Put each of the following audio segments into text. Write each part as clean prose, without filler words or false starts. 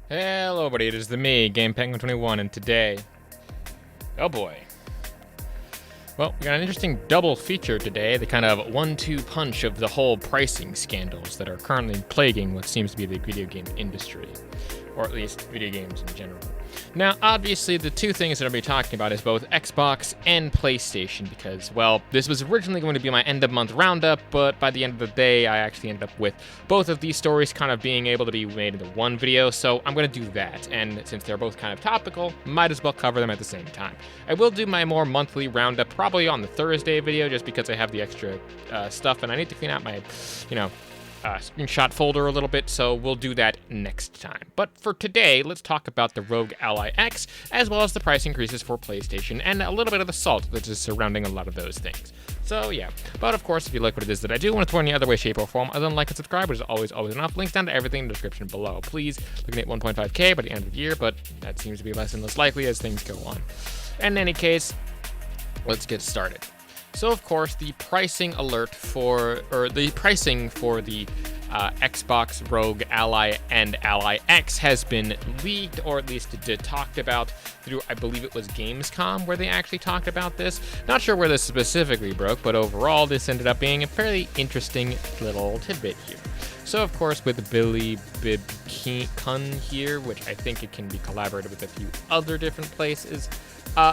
Hello, buddy. It is me, Game Penguin 21, and today, oh boy. Well, we got an interesting double feature today, the kind of 1-2 punch of the whole pricing scandals that are currently plaguing what seems to be the video game industry, or at least video games in general. Now, obviously, the two things that I'll be talking about is both Xbox and PlayStation, because, well, this was originally going to be my end-of-month roundup, but by the end of the day, I actually ended up with both of these stories kind of being able to be made into one video, so I'm going to do that, and since they're both kind of topical, might as well cover them at the same time. I will do my more monthly roundup probably on the Thursday video, just because I have the extra stuff, and I need to clean out my, screenshot folder a little bit, so we'll do that next time. But for today, let's talk about the Rogue Ally X, as well as the price increases for PlayStation, and a little bit of the salt that is surrounding a lot of those things. So yeah, but of course, if you like what it is that I do, want to throw in any other way, shape, or form, other than like and subscribe, which is always enough. Links down to everything in the description below. Please, looking at 1.5k by the end of the year, but that seems to be less and less likely as things go on. In any case, let's get started. So of course, the pricing alert for the Xbox Rogue Ally and Ally X has been leaked, or at least talked about through, I believe it was Gamescom, where they actually talked about this. Not sure where this specifically broke, but overall, this ended up being a fairly interesting little tidbit here. So of course, with Billy Bibcun here, which I think it can be collaborated with a few other different places,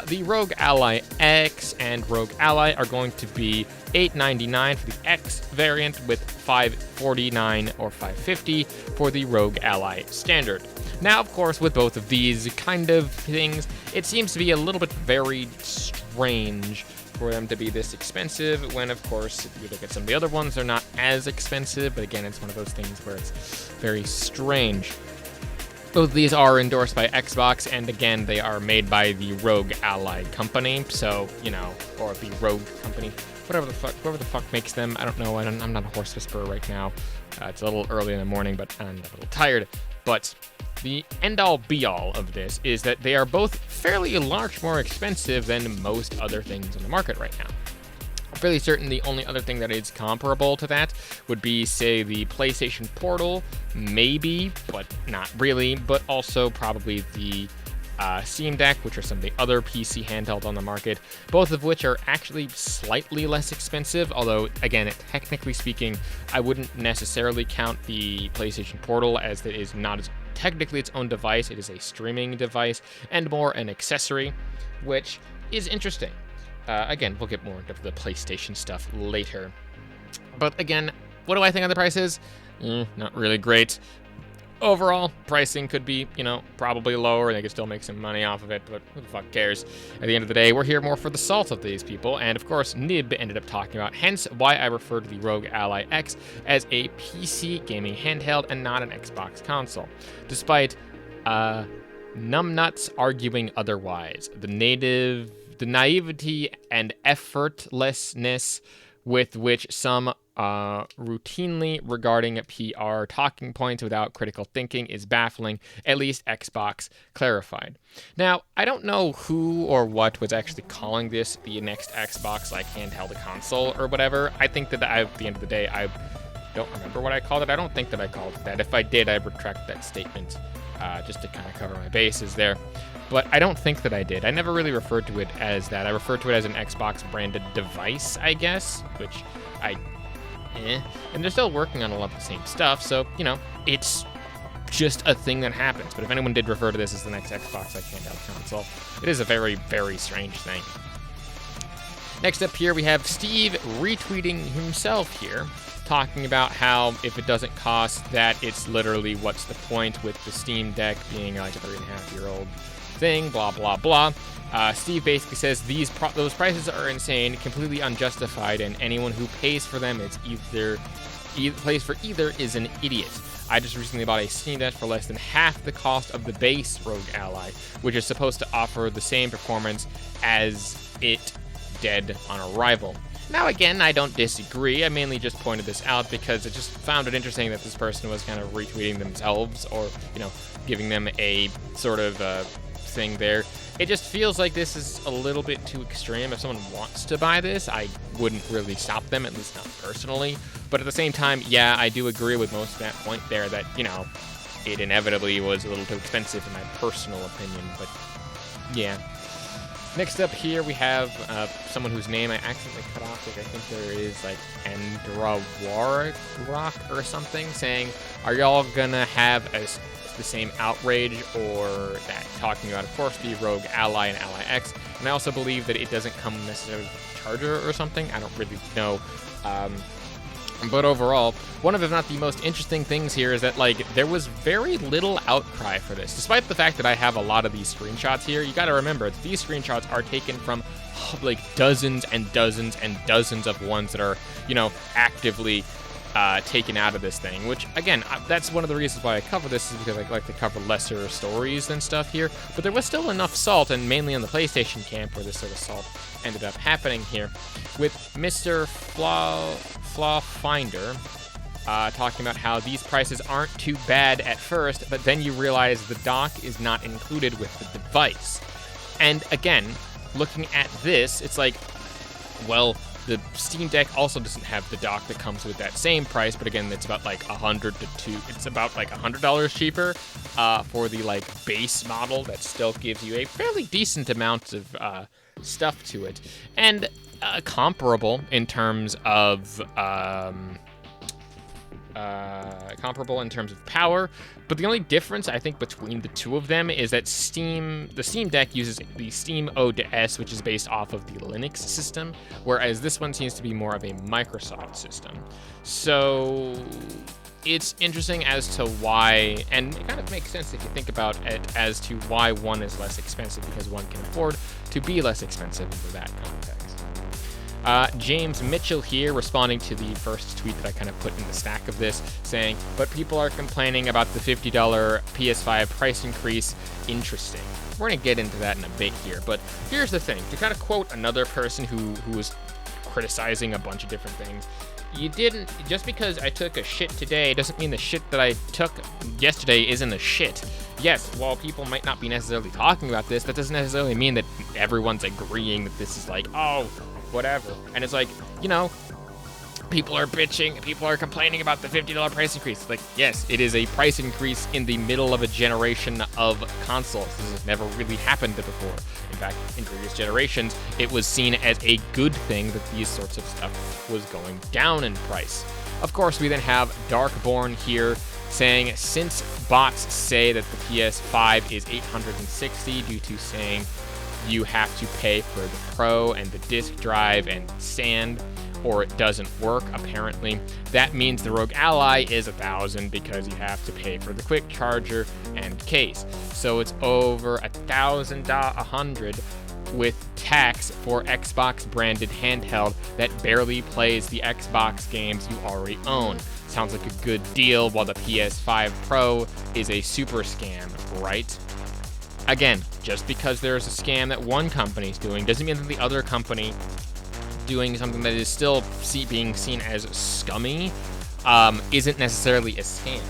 the Rogue Ally X and Rogue Ally are going to be $899 for the X variant, with $549 or $550 for the Rogue Ally Standard. Now, of course, with both of these kind of things, it seems to be a little bit very strange for them to be this expensive, when, of course, if you look at some of the other ones, they're not as expensive, but again, it's one of those things where it's very strange. Both of these are endorsed by Xbox, and again, they are made by the Rogue Ally company, so, or the Rogue company, whoever the fuck makes them. I don't know, I'm not a horse whisperer right now. It's a little early in the morning, but I'm a little tired. But the end-all be-all of this is that they are both fairly large more expensive than most other things on the market right now. I'm fairly certain the only other thing that is comparable to that would be, say, the PlayStation Portal, maybe, but not really, but also probably the Steam Deck, which are some of the other PC handheld on the market, both of which are actually slightly less expensive, although, again, technically speaking, I wouldn't necessarily count the PlayStation Portal, as it is not as technically its own device. It is a streaming device and more an accessory, which is interesting. Again, we'll get more into the PlayStation stuff later. But again, what do I think of the prices? Not really great. Overall, pricing could be, probably lower, and they could still make some money off of it, but who the fuck cares? At the end of the day, we're here more for the salt of these people, and of course, Nib ended up talking about, hence why I refer to the Rogue Ally X as a PC gaming handheld and not an Xbox console, despite numbnuts arguing otherwise. The naivety and effortlessness with which some routinely regarding PR talking points without critical thinking is baffling, at least Xbox clarified. Now, I don't know who or what was actually calling this the next Xbox, like handheld console or whatever. I think that at the end of the day, I don't remember what I called it. I don't think that I called it that. If I did, I'd retract that statement just to kind of cover my bases there. But I don't think that I did. I never really referred to it as that. I referred to it as an Xbox branded device, I guess, which and they're still working on a lot of the same stuff, so, it's just a thing that happens. But if anyone did refer to this as the next Xbox like handheld console, it is a very, very strange thing. Next up here, we have Steve retweeting himself here, talking about how if it doesn't cost that, it's literally what's the point with the Steam Deck being like a 3.5-year-old thing, blah, blah, blah. Steve basically says those prices are insane, completely unjustified, and anyone who pays for them is either is an idiot. I just recently bought a Steam Deck for less than half the cost of the base Rogue Ally, which is supposed to offer the same performance as it did on arrival. Now, again, I don't disagree. I mainly just pointed this out because I just found it interesting that this person was kind of retweeting themselves, or, giving them a sort of thing there. It just feels like this is a little bit too extreme. If someone wants to buy this, I wouldn't really stop them, at least not personally. But at the same time, yeah, I do agree with most of that point there that, it inevitably was a little too expensive in my personal opinion, but yeah. Next up here, we have someone whose name I accidentally cut off. Like, I think there is, like, Endrawarok or something, saying, are y'all gonna have the same outrage or that? Talking about, of course, the Rogue Ally and Ally X. And I also believe that it doesn't come necessarily with a charger or something. I don't really know. But overall, one of, if not the most interesting things here is that, like, there was very little outcry for this. Despite the fact that I have a lot of these screenshots here, you gotta remember that these screenshots are taken from, like, dozens and dozens and dozens of ones that are, you know, actively taken out of this thing, which, again, that's one of the reasons why I cover this, is because I like to cover lesser stories and stuff here, but there was still enough salt, and mainly on the PlayStation camp where this sort of salt ended up happening here, with Mr. Flaw Finder talking about how these prices aren't too bad at first, but then you realize the dock is not included with the device. And again, looking at this, it's like, well, the Steam Deck also doesn't have the dock that comes with that same price, but again, it's about like it's about like $100 cheaper for the like base model that still gives you a fairly decent amount of stuff to it, and comparable in terms of power. But the only difference, I think, between the two of them is that the Steam Deck uses the Steam ODS, which is based off of the Linux system, whereas this one seems to be more of a Microsoft system. So it's interesting as to why, and it kind of makes sense if you think about it as to why one is less expensive, because one can afford to be less expensive in that context. James Mitchell here, responding to the first tweet that I kind of put in the stack of this, saying, but people are complaining about the $50 PS5 price increase. Interesting. We're going to get into that in a bit here, but here's the thing. To kind of quote another person who was criticizing a bunch of different things, just because I took a shit today doesn't mean the shit that I took yesterday isn't a shit. Yes, while people might not be necessarily talking about this, that doesn't necessarily mean that everyone's agreeing that this is like, oh, whatever. And it's like, you know, people are bitching, people are complaining about the $50 price increase. Like, yes, it is a price increase in the middle of a generation of consoles. This has never really happened before. In fact, in previous generations, it was seen as a good thing that these sorts of stuff was going down in price. Of course, we then have Darkborn here saying, since bots say that the PS5 is $860 due to saying you have to pay for the Pro and the disk drive and sand, or it doesn't work, apparently. That means the Rogue Ally is $1,000 because you have to pay for the quick charger and case. So it's over $1,100 with tax for Xbox branded handheld that barely plays the Xbox games you already own. Sounds like a good deal, while the PS5 Pro is a super scam, right? Again, just because there's a scam that one company's doing doesn't mean that the other company doing something that is still being seen as scummy isn't necessarily a scam.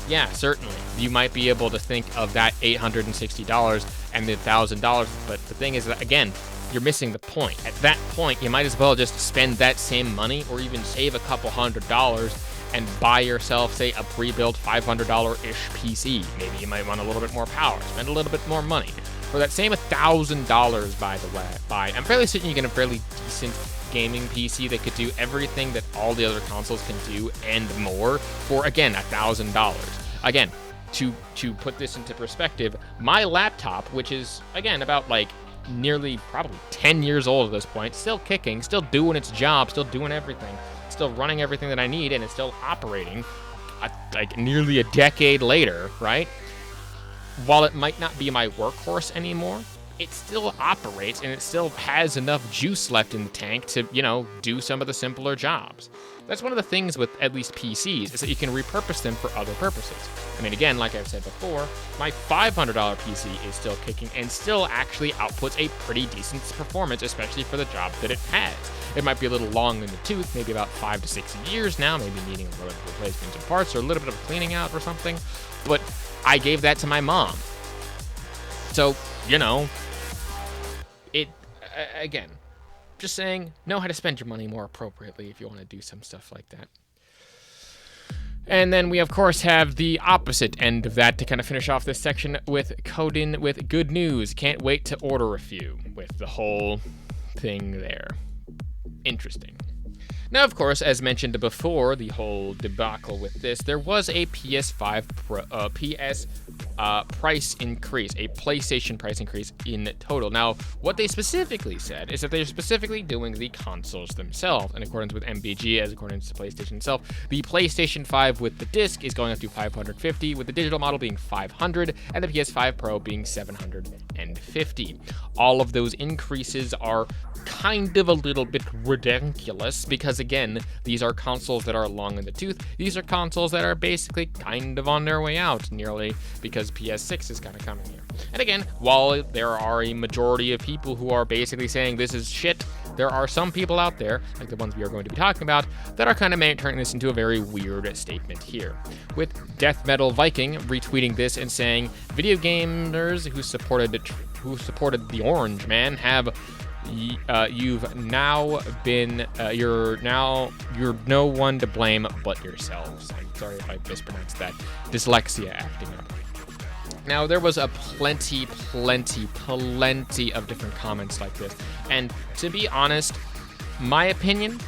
Yeah, certainly. You might be able to think of that $860 and the $1,000, but the thing is that, again, you're missing the point. At that point, you might as well just spend that same money or even save a couple $100 and buy yourself, say, a pre-built $500-ish PC. Maybe you might want a little bit more power, spend a little bit more money. For that same $1,000, by the way, I'm fairly certain you get a fairly decent gaming PC that could do everything that all the other consoles can do and more for, again, $1,000. Again, to put this into perspective, my laptop, which is, again, about like nearly probably 10 years old at this point, still kicking, still doing its job, still doing everything, still running everything that I need, and it's still operating like nearly a decade later, right? While it might not be my workhorse anymore, it still operates and it still has enough juice left in the tank to, you know, do some of the simpler jobs. That's one of the things with at least PCs, is that you can repurpose them for other purposes. I mean, again, like I've said before, my $500 PC is still kicking and still actually outputs a pretty decent performance, especially for the job that it has. It might be a little long in the tooth, maybe about 5 to 6 years now, maybe needing a little bit of replacement of parts or a little bit of cleaning out or something, but I gave that to my mom. So, you know, again, just saying, know how to spend your money more appropriately if you want to do some stuff like that. And then we, of course, have the opposite end of that to kind of finish off this section with Coden with good news. Can't wait to order a few, with the whole thing there. Interesting. Now, of course, as mentioned before, the whole debacle with this, there was a PS5 price increase, a PlayStation price increase in total. Now, what they specifically said is that they're specifically doing the consoles themselves, in accordance with MBG, as according to PlayStation itself. The PlayStation 5 with the disc is going up to $550, with the digital model being $500, and the PS5 Pro being $750. All of those increases are kind of a little bit ridiculous because, again, these are consoles that are long in the tooth. These are consoles that are basically kind of on their way out, nearly, because PS6 is kind of coming here. And again, while there are a majority of people who are basically saying this is shit, there are some people out there, like the ones we are going to be talking about, that are kind of turning this into a very weird statement here. With Death Metal Viking retweeting this and saying, video gamers who supported the Orange Man have you've now been you're no one to blame but yourselves. I'm sorry if I mispronounced that. Dyslexia acting up. Now, there was a plenty of different comments like this, and to be honest, my opinion,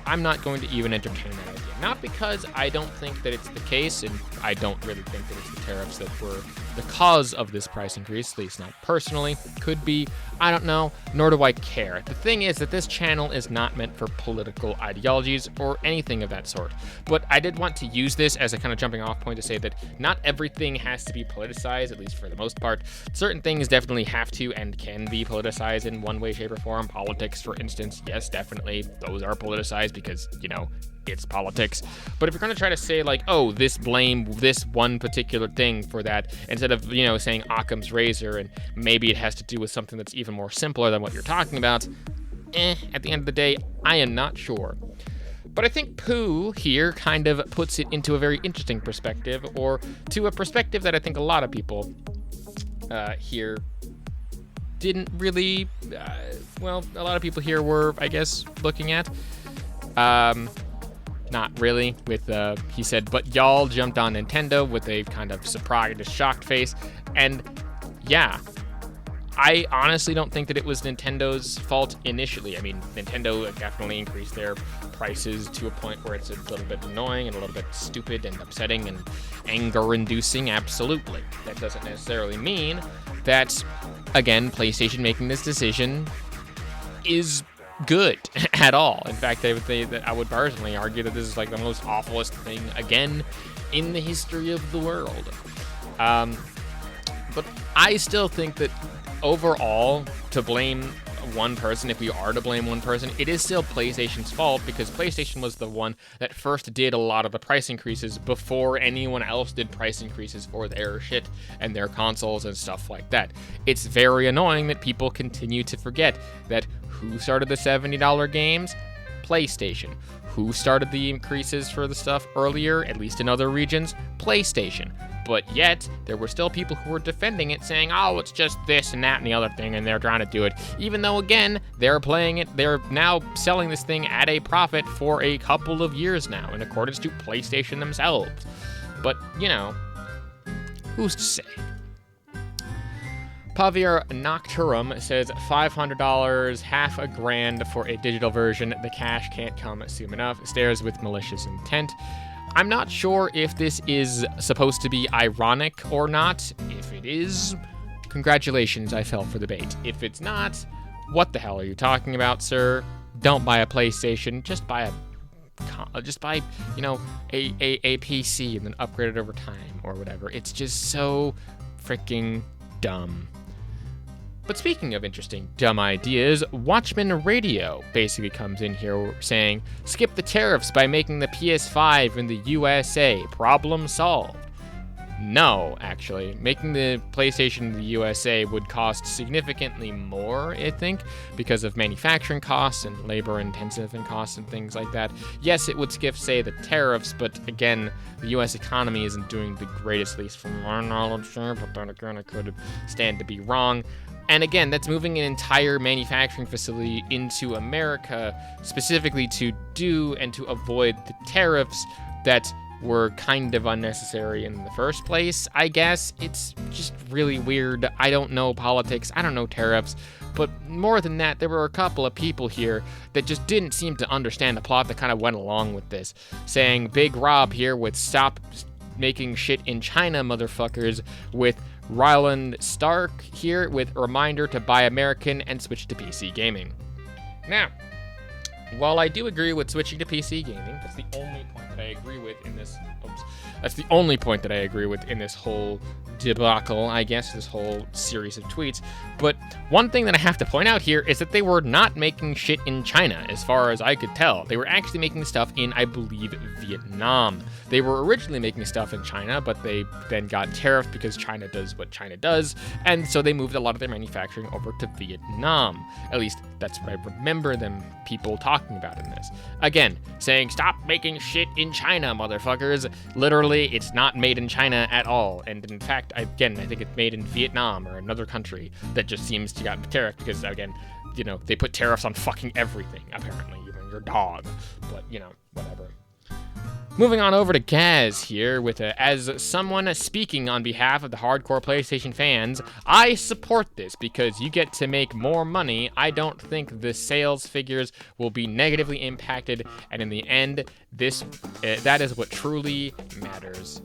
I'm not going to even entertain that idea. Not because I don't think that it's the case, and I don't really think that it's the tariffs that were the cause of this price increase, at least not personally. Could be, I don't know, nor do I care. The thing is that this channel is not meant for political ideologies or anything of that sort. But I did want to use this as a kind of jumping off point to say that not everything has to be politicized, at least for the most part. Certain things definitely have to and can be politicized in one way, shape, or form. Politics, for instance, yes, definitely, those are politicized because, you know, it's politics. But if you're going to try to say, like, oh, blame this one particular thing for that, instead of, you know, saying Occam's razor, and maybe it has to do with something that's even more simpler than what you're talking about, at the end of the day, I am not sure. But I think Pooh here kind of puts it into a very interesting perspective, or to a perspective that I think a lot of people here didn't really, a lot of people here were, I guess, looking at. Not really, with, he said, but y'all jumped on Nintendo with a kind of surprised, shocked face, and yeah, I honestly don't think that it was Nintendo's fault initially. I mean, Nintendo definitely increased their prices to a point where it's a little bit annoying and a little bit stupid and upsetting and anger-inducing, absolutely. That doesn't necessarily mean that, again, PlayStation making this decision is good at all. In fact, I would personally argue that this is like the most awfulest thing, again, in the history of the world. But I still think that overall, to blame one person, if we are to blame one person, it is still PlayStation's fault, because PlayStation was the one that first did a lot of the price increases before anyone else did price increases for their shit and their consoles and stuff like that. It's very annoying that people continue to forget that who started the $70 games? PlayStation. Who started the increases for the stuff earlier, at least in other regions? PlayStation. But yet, there were still people who were defending it, saying, oh, it's just this and that and the other thing, and they're trying to do it. Even though, again, they're playing it, they're now selling this thing at a profit for a couple of years now, in accordance to PlayStation themselves. But, you know, who's to say? Pavier Nocturum says $500, half a grand for a digital version. The cash can't come soon enough. Stares with malicious intent. I'm not sure if this is supposed to be ironic or not. If it is, congratulations, I fell for the bait. If it's not, what the hell are you talking about, sir? Don't buy a PlayStation. Just buy you know, a PC and then upgrade it over time or whatever. It's just so freaking dumb. But speaking of interesting, dumb ideas, Watchman Radio basically comes in here saying, skip the tariffs by making the PS5 in the USA. Problem solved. No, actually. Making the PlayStation in the USA would cost significantly more, I think, because of manufacturing costs and labor-intensive and costs and things like that. Yes, it would skip, say, the tariffs, but again, the U.S. economy isn't doing the greatest, at least from our knowledge, but then again, I could stand to be wrong. And again, that's moving an entire manufacturing facility into America specifically to do and to avoid the tariffs that were kind of unnecessary in the first place, I guess. It's just really weird. I don't know politics. I don't know tariffs. But more than that, there were a couple of people here that just didn't seem to understand the plot that kind of went along with this. Saying Big Rob here would stop making shit in China, motherfuckers, with Ryland Stark here with a reminder to buy American and switch to PC gaming. Now, while I do agree with switching to PC gaming, that's the only point that I agree with in this. That's the only point that I agree with in this whole debacle, I guess, this whole series of tweets. But one thing that I have to point out here is that they were not making shit in China, as far as I could tell. They were actually making stuff in, I believe, Vietnam. They were originally making stuff in China, but they then got tariffed because China does what China does, and so they moved a lot of their manufacturing over to Vietnam. At least that's what I remember them people talking about in this. Again, saying stop making shit in China, motherfuckers. Literally, it's not made in China at all. And in fact, I think it's made in Vietnam or another country that just seems to got tariffed because, again, they put tariffs on fucking everything, apparently, even your dog. But, whatever. Moving on over to Gaz here with as someone speaking on behalf of the hardcore PlayStation fans, I support this because you get to make more money. I don't think the sales figures will be negatively impacted, and in the end, that is what truly matters.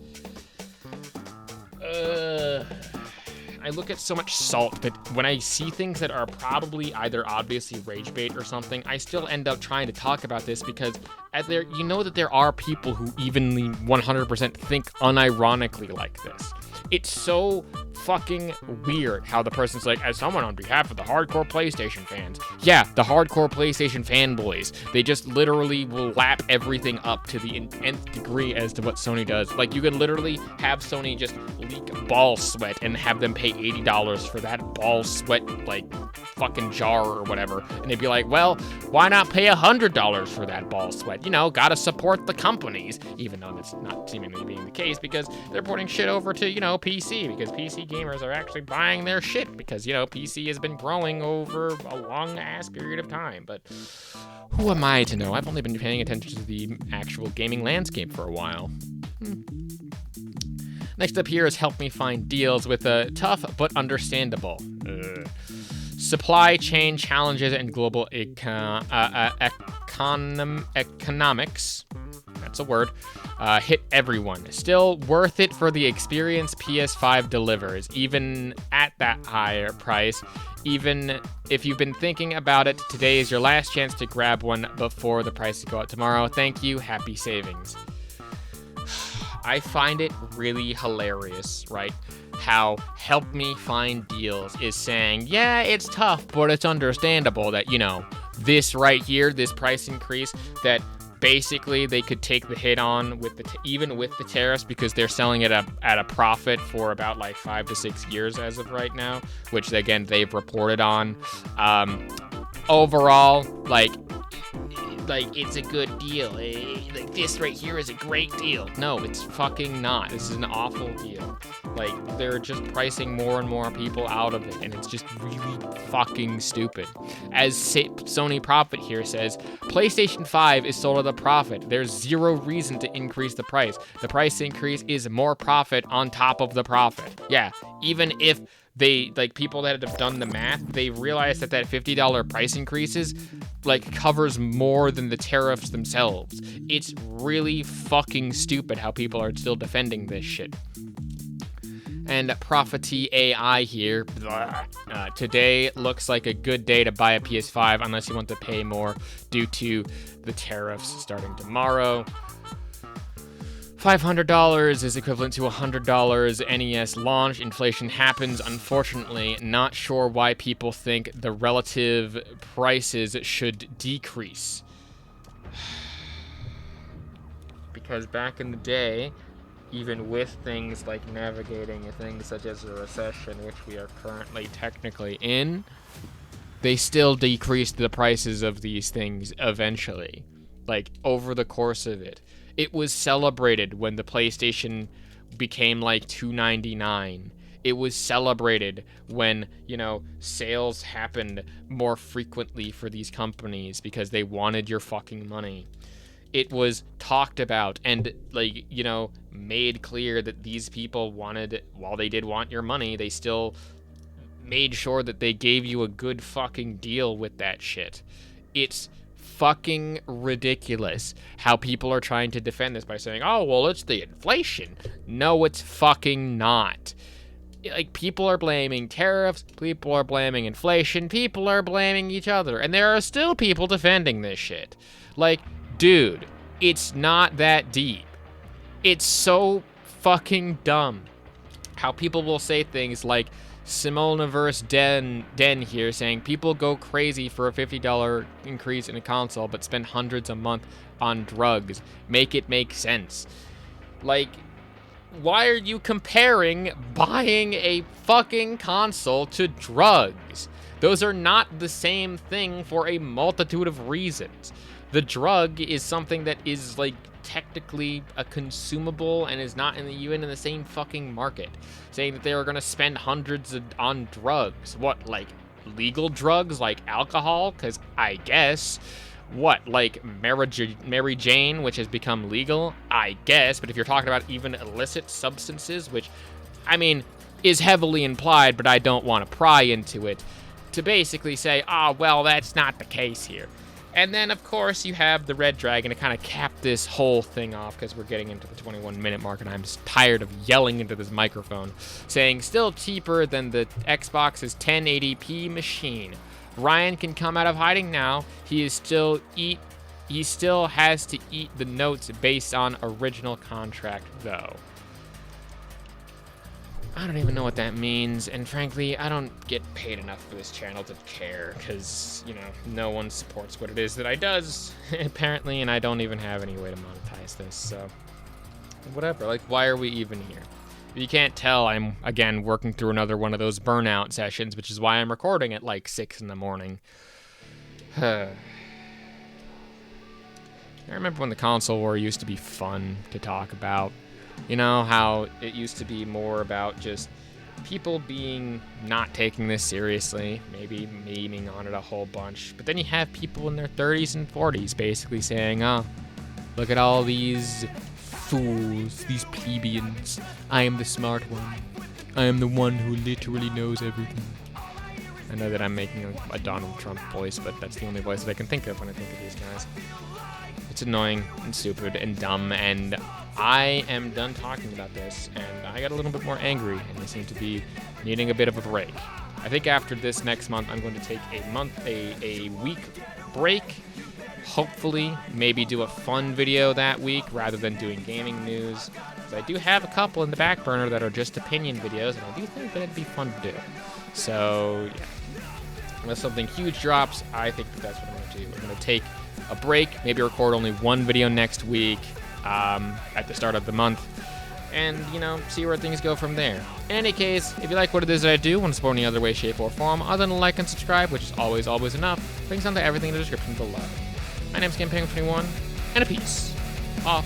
I look at so much salt that when I see things that are probably either obviously rage bait or something, I still end up trying to talk about this because that there are people who evenly 100% think unironically like this. It's so fucking weird how the person's like, as someone on behalf of the hardcore PlayStation fans. Yeah, the hardcore PlayStation fanboys. They just literally will lap everything up to the nth degree as to what Sony does. Like, you could literally have Sony just leak ball sweat and have them pay $80 for that ball sweat, fucking jar or whatever. And they'd be like, well, why not pay $100 for that ball sweat? Gotta support the companies. Even though that's not seemingly being the case because they're porting shit over to, PC, because PC gamers are actually buying their shit because, PC has been growing over a long-ass period of time. But who am I to know? I've only been paying attention to the actual gaming landscape for a while. Next up here is Help Me Find Deals with a tough but understandable. Supply chain challenges and global economics. That's a word. Hit everyone. Still worth it for the experience PS5 delivers, even at that higher price. Even if you've been thinking about it, today is your last chance to grab one before the prices go out tomorrow. Thank you. Happy savings. I find it really hilarious, right? How Help Me Find Deals is saying, yeah, it's tough, but it's understandable that, this right here, this price increase, that basically they could take the hit on with even with the tariffs because they're selling it at a profit for about 5 to 6 years as of right now, which again they've reported on. Overall, it's a good deal. This right here is a great deal. No, it's fucking not. This is an awful deal. They're just pricing more and more people out of it, and it's just really fucking stupid. As Sony Profit here says, PlayStation 5 is sold at a profit. There's zero reason to increase the price. The price increase is more profit on top of the profit. Yeah, even if they, people that have done the math, they realize that $50 price increases, covers more than the tariffs themselves. It's really fucking stupid how people are still defending this shit. And Profity AI here. Today looks like a good day to buy a PS5 unless you want to pay more due to the tariffs starting tomorrow. $500 is equivalent to $100 NES launch. Inflation happens, unfortunately. Not sure why people think the relative prices should decrease. Because back in the day, even with things like navigating things such as a recession, which we are currently technically in, they still decreased the prices of these things eventually, over the course of it. It was celebrated when the PlayStation became $299. It was celebrated when, sales happened more frequently for these companies because they wanted your fucking money. it was talked about and, like, you know, made clear that these people wanted, while they did want your money, they still made sure that they gave you a good fucking deal with that shit. It's fucking ridiculous how people are trying to defend this by saying, oh, well, it's the inflation. No, it's fucking not. Like, people are blaming tariffs, people are blaming inflation, people are blaming each other, and there are still people defending this shit. Like, dude, it's not that deep. It's so fucking dumb how people will say things like Simoniverse Den here saying people go crazy for a $50 increase in a console but spend hundreds a month on drugs. Make it make sense. Like, why are you comparing buying a fucking console to drugs? Those are not the same thing for a multitude of reasons. The drug is something that is, like, technically a consumable and is not even in the same fucking market. Saying that they are going to spend hundreds on drugs. What, like legal drugs like alcohol? Because I guess. What, like Mary Jane, which has become legal? I guess. But if you're talking about even illicit substances, which, I mean, is heavily implied, but I don't want to pry into it, to basically say, oh, well, that's not the case here. And then, of course, you have the Red Dragon to kind of cap this whole thing off, because we're getting into the 21-minute mark, and I'm just tired of yelling into this microphone, saying still cheaper than the Xbox's 1080p machine. Ryan can come out of hiding now. He still has to eat the notes based on original contract, though. I don't even know what that means, and frankly, I don't get paid enough for this channel to care, because, you know, no one supports what it is that I does, apparently, and I don't even have any way to monetize this, so whatever. Like, why are we even here? If you can't tell, I'm, again, working through another one of those burnout sessions, which is why I'm recording at, like, 6 in the morning. I remember when the console war used to be fun to talk about. You know, how it used to be more about just people not taking this seriously, maybe memeing on it a whole bunch. But then you have people in their 30s and 40s basically saying, oh, look at all these fools, these plebeians. I am the smart one. I am the one who literally knows everything. I know that I'm making a Donald Trump voice, but that's the only voice that I can think of when I think of these guys. It's annoying and stupid and dumb, and I am done talking about this, and I got a little bit more angry, and I seem to be needing a bit of a break. I think after this next month, I'm going to take a week break. Hopefully, maybe do a fun video that week rather than doing gaming news. Because I do have a couple in the back burner that are just opinion videos, and I do think that it'd be fun to do. So, yeah. Unless something huge drops, I think that's what I'm going to do. I'm going to take a break, maybe record only one video next week at the start of the month, and, you know, see where things go from there. In any case, if you like what it is that I do, want to support in any other way, shape, or form, other than a like and subscribe, which is always enough, links onto everything in the description below. My name's GamePenguin21, and a peace. Off.